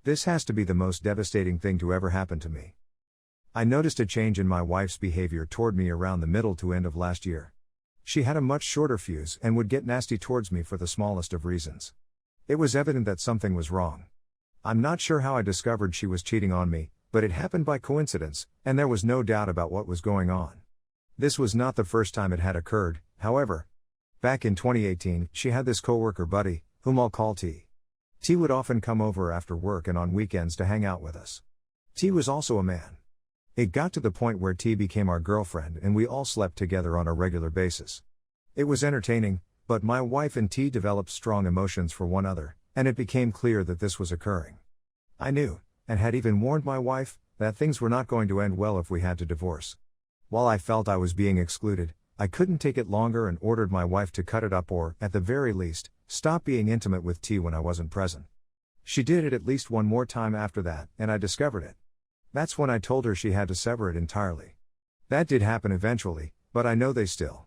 This has to be the most devastating thing to ever happen to me. I noticed a change in my wife's behavior toward me around the middle to end of last year. She had a much shorter fuse and would get nasty towards me for the smallest of reasons. It was evident that something was wrong. I'm not sure how I discovered she was cheating on me, but it happened by coincidence, and there was no doubt about what was going on. This was not the first time it had occurred, however. Back in 2018, she had this coworker buddy, whom I'll call T. T would often come over after work and on weekends to hang out with us. T was also a man. It got to the point where T became our girlfriend and we all slept together on a regular basis. It was entertaining, but my wife and T developed strong emotions for one another, and it became clear that this was occurring. I knew, and had even warned my wife, that things were not going to end well if we had to divorce. While I felt I was being excluded, I couldn't take it longer and ordered my wife to cut it up or, at the very least, stop being intimate with T when I wasn't present. She did it at least one more time after that, and I discovered it. That's when I told her she had to sever it entirely. That did happen eventually, but I know they still.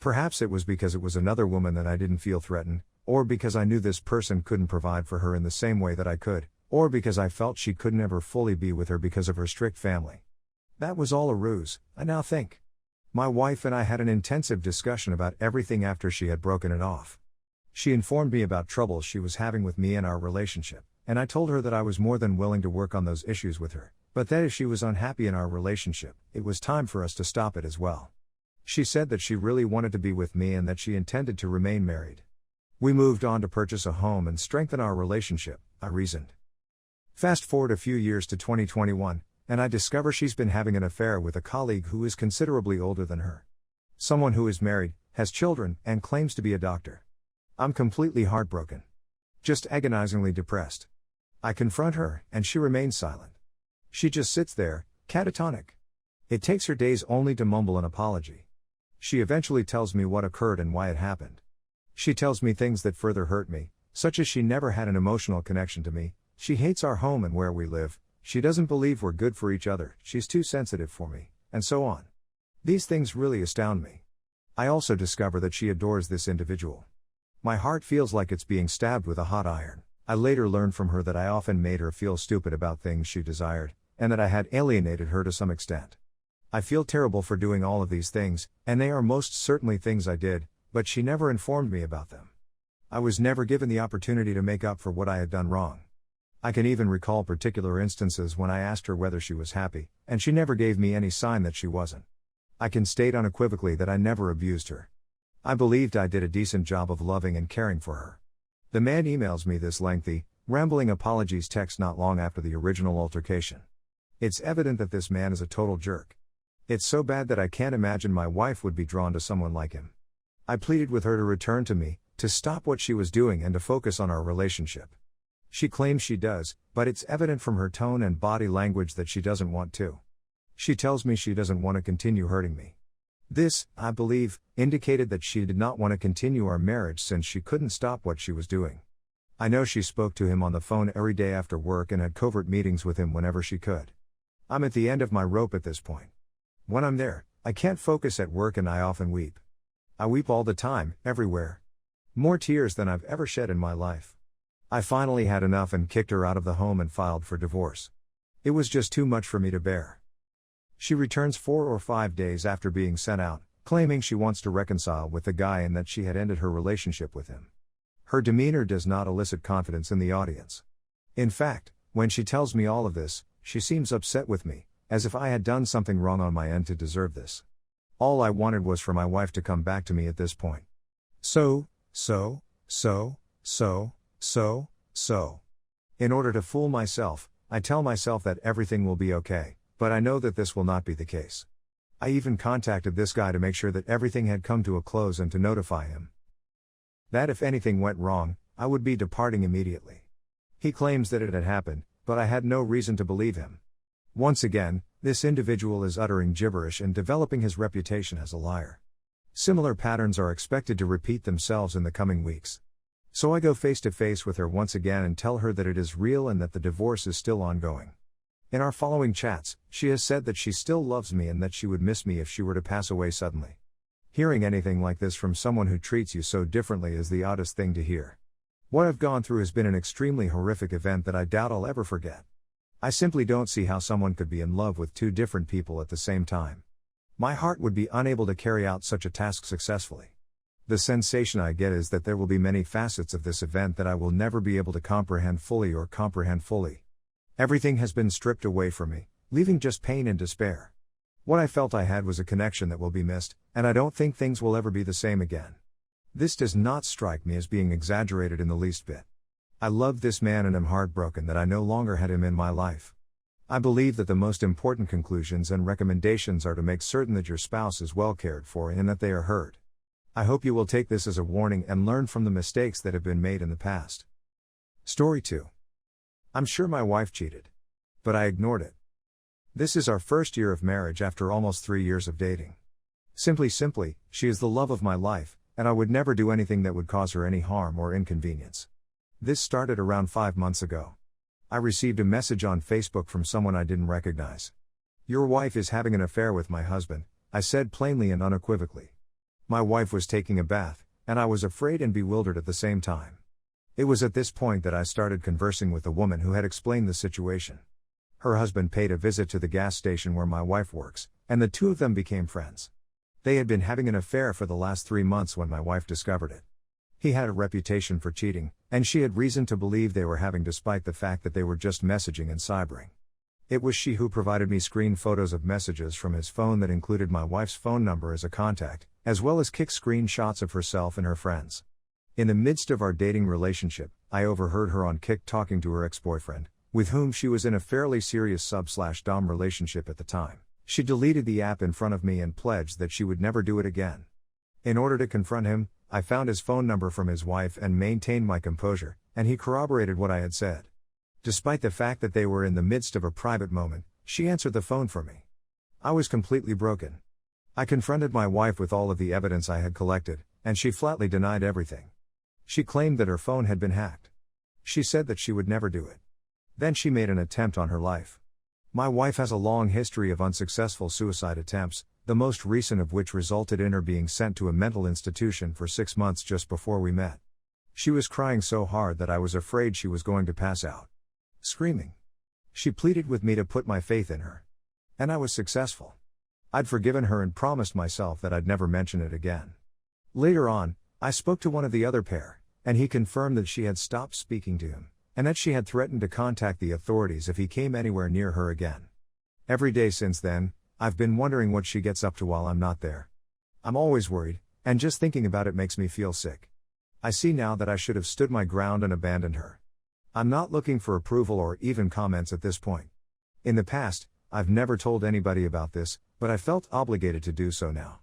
Perhaps it was because it was another woman that I didn't feel threatened, or because I knew this person couldn't provide for her in the same way that I could, or because I felt she could never fully be with her because of her strict family. That was all a ruse, I now think. My wife and I had an intensive discussion about everything after she had broken it off. She informed me about troubles she was having with me in our relationship, and I told her that I was more than willing to work on those issues with her, but that if she was unhappy in our relationship, it was time for us to stop it as well. She said that she really wanted to be with me and that she intended to remain married. We moved on to purchase a home and strengthen our relationship, I reasoned. Fast forward a few years to 2021, and I discover she's been having an affair with a colleague who is considerably older than her. Someone who is married, has children, and claims to be a doctor. I'm completely heartbroken. Just agonizingly depressed. I confront her, and she remains silent. She just sits there, catatonic. It takes her days only to mumble an apology. She eventually tells me what occurred and why it happened. She tells me things that further hurt me, such as she never had an emotional connection to me, she hates our home and where we live, she doesn't believe we're good for each other, she's too sensitive for me, and so on. These things really astound me. I also discover that she adores this individual. My heart feels like it's being stabbed with a hot iron. I later learned from her that I often made her feel stupid about things she desired, and that I had alienated her to some extent. I feel terrible for doing all of these things, and they are most certainly things I did, but she never informed me about them. I was never given the opportunity to make up for what I had done wrong. I can even recall particular instances when I asked her whether she was happy, and she never gave me any sign that she wasn't. I can state unequivocally that I never abused her. I believed I did a decent job of loving and caring for her. The man emails me this lengthy, rambling apologies text not long after the original altercation. It's evident that this man is a total jerk. It's so bad that I can't imagine my wife would be drawn to someone like him. I pleaded with her to return to me, to stop what she was doing and to focus on our relationship. She claims she does, but it's evident from her tone and body language that she doesn't want to. She tells me she doesn't want to continue hurting me. This, I believe, indicated that she did not want to continue our marriage since she couldn't stop what she was doing. I know she spoke to him on the phone every day after work and had covert meetings with him whenever she could. I'm at the end of my rope at this point. When I'm there, I can't focus at work and I often weep. I weep all the time, everywhere. More tears than I've ever shed in my life. I finally had enough and kicked her out of the home and filed for divorce. It was just too much for me to bear. She returns 4 or 5 days after being sent out, claiming she wants to reconcile with the guy and that she had ended her relationship with him. Her demeanor does not elicit confidence in the audience. In fact, when she tells me all of this, she seems upset with me, as if I had done something wrong on my end to deserve this. All I wanted was for my wife to come back to me at this point. So. In order to fool myself, I tell myself that everything will be okay, but I know that this will not be the case. I even contacted this guy to make sure that everything had come to a close and to notify him that if anything went wrong, I would be departing immediately. He claims that it had happened, but I had no reason to believe him. Once again, this individual is uttering gibberish and developing his reputation as a liar. Similar patterns are expected to repeat themselves in the coming weeks. So I go face to face with her once again and tell her that it is real and that the divorce is still ongoing. In our following chats, she has said that she still loves me and that she would miss me if she were to pass away suddenly. Hearing anything like this from someone who treats you so differently is the oddest thing to hear. What I've gone through has been an extremely horrific event that I doubt I'll ever forget. I simply don't see how someone could be in love with two different people at the same time. My heart would be unable to carry out such a task successfully. The sensation I get is that there will be many facets of this event that I will never be able to comprehend fully. Everything has been stripped away from me, leaving just pain and despair. What I felt I had was a connection that will be missed, and I don't think things will ever be the same again. This does not strike me as being exaggerated in the least bit. I loved this man and am heartbroken that I no longer had him in my life. I believe that the most important conclusions and recommendations are to make certain that your spouse is well cared for and that they are heard. I hope you will take this as a warning and learn from the mistakes that have been made in the past. Story 2. I'm sure my wife cheated. But I ignored it. This is our first year of marriage after almost 3 years of dating. Simply, she is the love of my life, and I would never do anything that would cause her any harm or inconvenience. This started around 5 months ago. I received a message on Facebook from someone I didn't recognize. "Your wife is having an affair with my husband," I said plainly and unequivocally. My wife was taking a bath, and I was afraid and bewildered at the same time. It was at this point that I started conversing with the woman who had explained the situation. Her husband paid a visit to the gas station where my wife works, and the two of them became friends. They had been having an affair for the last 3 months when my wife discovered it. He had a reputation for cheating, and she had reason to believe they were having, despite the fact that they were just messaging and cybering. It was she who provided me screen photos of messages from his phone that included my wife's phone number as a contact, as well as kick screenshots of herself and her friends. In the midst of our dating relationship, I overheard her on Kik talking to her ex-boyfriend, with whom she was in a fairly serious sub/dom relationship at the time. She deleted the app in front of me and pledged that she would never do it again. In order to confront him, I found his phone number from his wife and maintained my composure, and he corroborated what I had said. Despite the fact that they were in the midst of a private moment, she answered the phone for me. I was completely broken. I confronted my wife with all of the evidence I had collected, and she flatly denied everything. She claimed that her phone had been hacked. She said that she would never do it. Then she made an attempt on her life. My wife has a long history of unsuccessful suicide attempts, the most recent of which resulted in her being sent to a mental institution for 6 months just before we met. She was crying so hard that I was afraid she was going to pass out. Screaming. She pleaded with me to put my faith in her. And I was successful. I'd forgiven her and promised myself that I'd never mention it again. Later on, I spoke to one of the other pair, and he confirmed that she had stopped speaking to him, and that she had threatened to contact the authorities if he came anywhere near her again. Every day since then, I've been wondering what she gets up to while I'm not there. I'm always worried, and just thinking about it makes me feel sick. I see now that I should have stood my ground and abandoned her. I'm not looking for approval or even comments at this point. In the past, I've never told anybody about this, but I felt obligated to do so now.